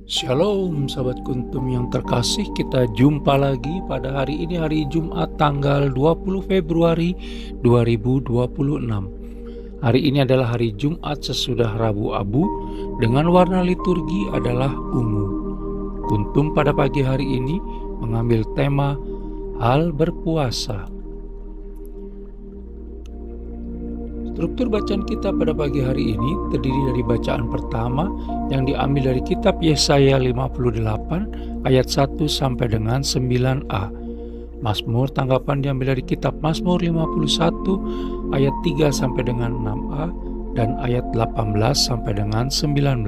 Shalom sahabat kuntum yang terkasih, kita jumpa lagi pada hari ini, hari Jumat tanggal 20 Februari 2026. Hari ini adalah hari Jumat sesudah Rabu Abu dengan warna liturgi adalah ungu. Kuntum pada pagi hari ini mengambil tema hal berpuasa. Struktur bacaan kita pada pagi hari ini terdiri dari bacaan pertama yang diambil dari kitab Yesaya 58 ayat 1 sampai dengan 9a. Mazmur tanggapan diambil dari kitab Mazmur 51 ayat 3 sampai dengan 6a dan ayat 18 sampai dengan 19.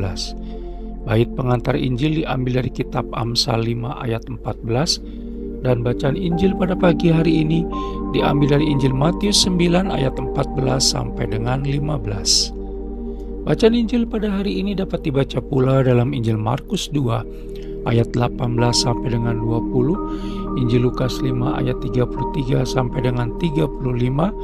Bait pengantar Injil diambil dari kitab Amsal 5 ayat 14 dan bacaan Injil pada pagi hari ini diambil dari Injil Matius 9 ayat 14 sampai dengan 15. Bacaan Injil pada hari ini dapat dibaca pula dalam Injil Markus 2 ayat 18 sampai dengan 20, Injil Lukas 5 ayat 33 sampai dengan 35,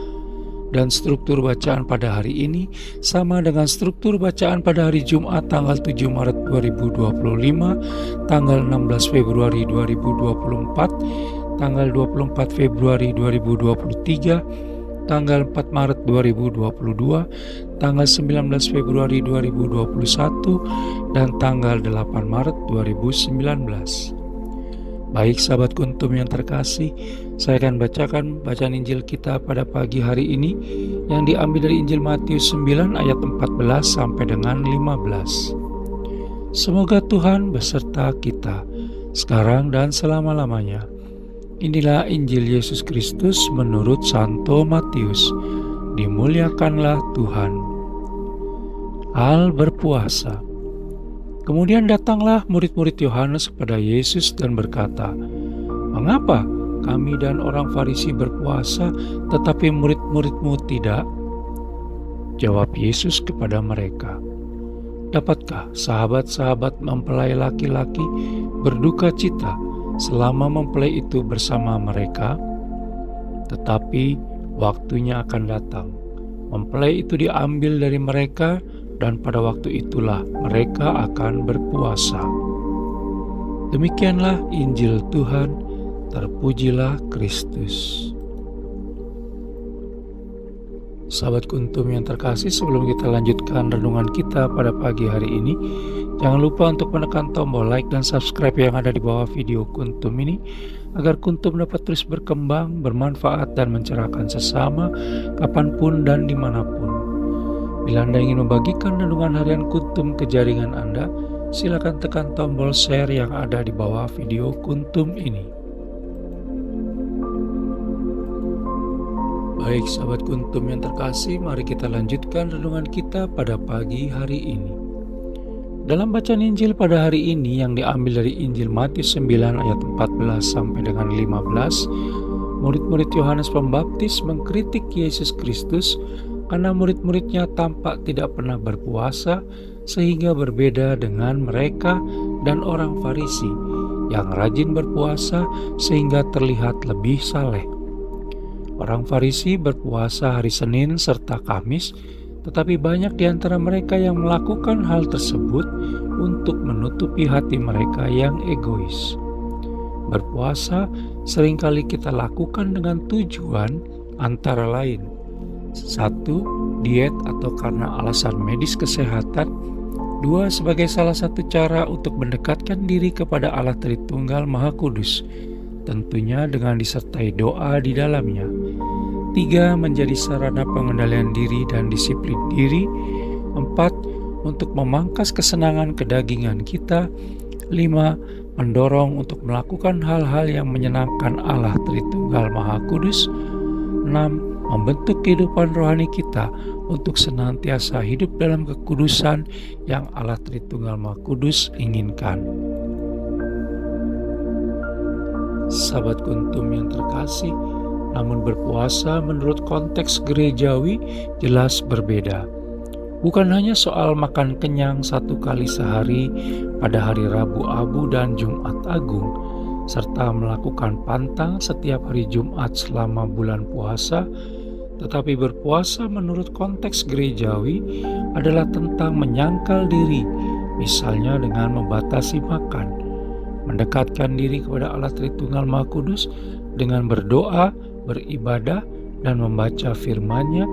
dan struktur bacaan pada hari ini sama dengan struktur bacaan pada hari Jumat tanggal 7 Maret 2025, tanggal 16 Februari 2024, tanggal 24 Februari 2023, tanggal 4 Maret 2022, tanggal 19 Februari 2021, dan tanggal 8 Maret 2019. Baik sahabat kuntum yang terkasih, saya akan bacakan bacaan Injil kita pada pagi hari ini yang diambil dari Injil Matius 9 ayat 14 sampai dengan 15. Semoga Tuhan beserta kita sekarang dan selama-lamanya. Inilah Injil Yesus Kristus menurut Santo Matius. Dimuliakanlah Tuhan. Hal berpuasa. Kemudian datanglah murid-murid Yohanes kepada Yesus dan berkata, "Mengapa kami dan orang Farisi berpuasa, tetapi murid-murid-mu tidak?" Jawab Yesus kepada mereka, "Dapatkah sahabat-sahabat mempelai laki-laki berduka cita selama mempelai itu bersama mereka? Tetapi waktunya akan datang, mempelai itu diambil dari mereka, dan pada waktu itulah mereka akan berpuasa." Demikianlah Injil Tuhan, terpujilah Kristus. Sahabat kuntum yang terkasih, sebelum kita lanjutkan renungan kita pada pagi hari ini, jangan lupa untuk menekan tombol like dan subscribe yang ada di bawah video kuntum ini, agar kuntum dapat terus berkembang, bermanfaat, dan mencerahkan sesama kapanpun dan dimanapun. Bila Anda ingin membagikan renungan harian kuntum ke jaringan Anda, silakan tekan tombol share yang ada di bawah video kuntum ini. Baik sahabat kuntum yang terkasih, mari kita lanjutkan renungan kita pada pagi hari ini. Dalam bacaan Injil pada hari ini yang diambil dari Injil Matius 9 ayat 14 sampai dengan 15, murid-murid Yohanes Pembaptis mengkritik Yesus Kristus karena murid-muridnya tampak tidak pernah berpuasa, sehingga berbeda dengan mereka dan orang Farisi yang rajin berpuasa sehingga terlihat lebih saleh. Orang Farisi berpuasa hari Senin serta Kamis, tetapi banyak di antara mereka yang melakukan hal tersebut untuk menutupi hati mereka yang egois. Berpuasa seringkali kita lakukan dengan tujuan antara lain: 1. Diet atau karena alasan medis kesehatan. 2. Sebagai salah satu cara untuk mendekatkan diri kepada Allah Tritunggal Maha Kudus, tentunya dengan disertai doa di dalamnya. 3. Menjadi sarana pengendalian diri dan disiplin diri. 4. Untuk memangkas kesenangan kedagingan kita. 5. Mendorong untuk melakukan hal-hal yang menyenangkan Allah Tritunggal Maha Kudus. 6. Membentuk kehidupan rohani kita untuk senantiasa hidup dalam kekudusan yang Allah Tritunggal Maha Kudus inginkan. Sahabat kuntum yang terkasih, namun berpuasa menurut konteks gerejawi jelas berbeda. Bukan hanya soal makan kenyang satu kali sehari pada hari Rabu Abu dan Jumat Agung, serta melakukan pantang setiap hari Jumat selama bulan puasa, tetapi berpuasa menurut konteks gerejawi adalah tentang menyangkal diri, misalnya dengan membatasi makan, mendekatkan diri kepada Allah Tritunggal Maha Kudus dengan berdoa, beribadah, dan membaca firman-Nya,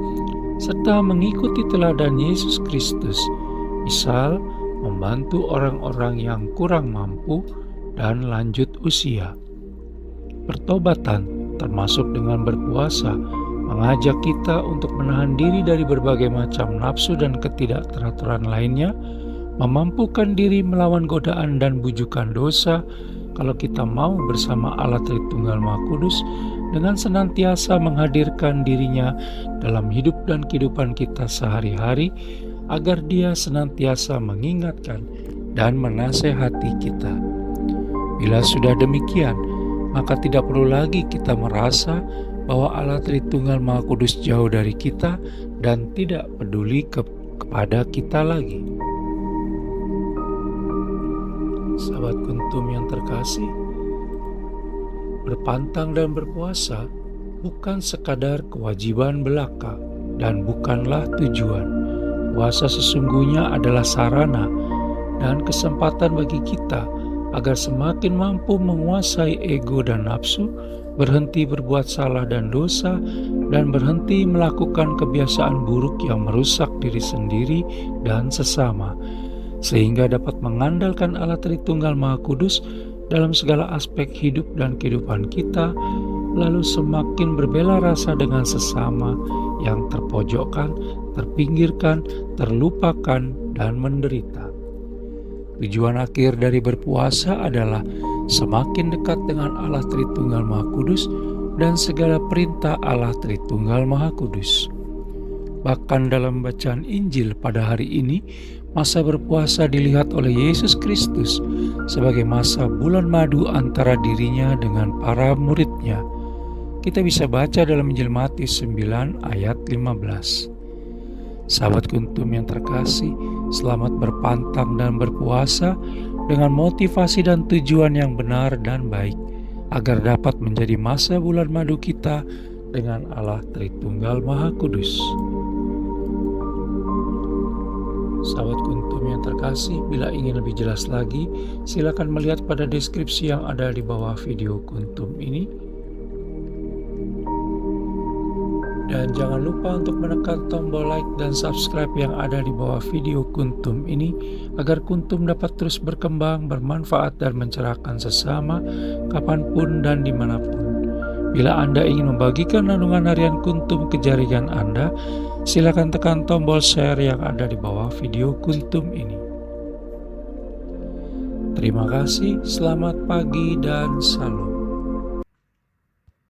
serta mengikuti teladan Yesus Kristus, misal membantu orang-orang yang kurang mampu dan lanjut usia. Pertobatan, termasuk dengan berpuasa, mengajak kita untuk menahan diri dari berbagai macam nafsu dan ketidakteraturan lainnya, memampukan diri melawan godaan dan bujukan dosa kalau kita mau bersama Allah Tritunggal Maha Kudus dengan senantiasa menghadirkan dirinya dalam hidup dan kehidupan kita sehari-hari, agar Dia senantiasa mengingatkan dan menasehati kita. Bila sudah demikian, maka tidak perlu lagi kita merasa bahwa Allah Tritunggal Maha Kudus jauh dari kita dan tidak peduli kepada kita lagi. Sahabat Kuntum yang terkasih, berpantang dan berpuasa bukan sekadar kewajiban belaka dan bukanlah tujuan. Puasa sesungguhnya adalah sarana dan kesempatan bagi kita agar semakin mampu menguasai ego dan nafsu, berhenti berbuat salah dan dosa, dan berhenti melakukan kebiasaan buruk yang merusak diri sendiri dan sesama, sehingga dapat mengandalkan Allah Tritunggal Maha Kudus dalam segala aspek hidup dan kehidupan kita, lalu semakin berbela rasa dengan sesama yang terpojokkan, terpinggirkan, terlupakan, dan menderita. Tujuan akhir dari berpuasa adalah semakin dekat dengan Allah Tritunggal Maha Kudus dan segala perintah Allah Tritunggal Maha Kudus. Bahkan dalam bacaan Injil pada hari ini, masa berpuasa dilihat oleh Yesus Kristus sebagai masa bulan madu antara dirinya dengan para murid-Nya. Kita bisa baca dalam Injil Matius 9 ayat 15. Sahabat Kuntum yang terkasih, selamat berpantang dan berpuasa dengan motivasi dan tujuan yang benar dan baik, agar dapat menjadi masa bulan madu kita dengan Allah Tritunggal Maha Kudus. Sahabat Kuntum yang terkasih, bila ingin lebih jelas lagi, silakan melihat pada deskripsi yang ada di bawah video Kuntum ini. Dan jangan lupa untuk menekan tombol like dan subscribe yang ada di bawah video Kuntum ini, agar Kuntum dapat terus berkembang, bermanfaat, dan mencerahkan sesama kapanpun dan dimanapun. Bila Anda ingin membagikan renungan harian Kuntum ke jaringan Anda, silakan tekan tombol share yang ada di bawah video Kuntum ini. Terima kasih, selamat pagi dan salam.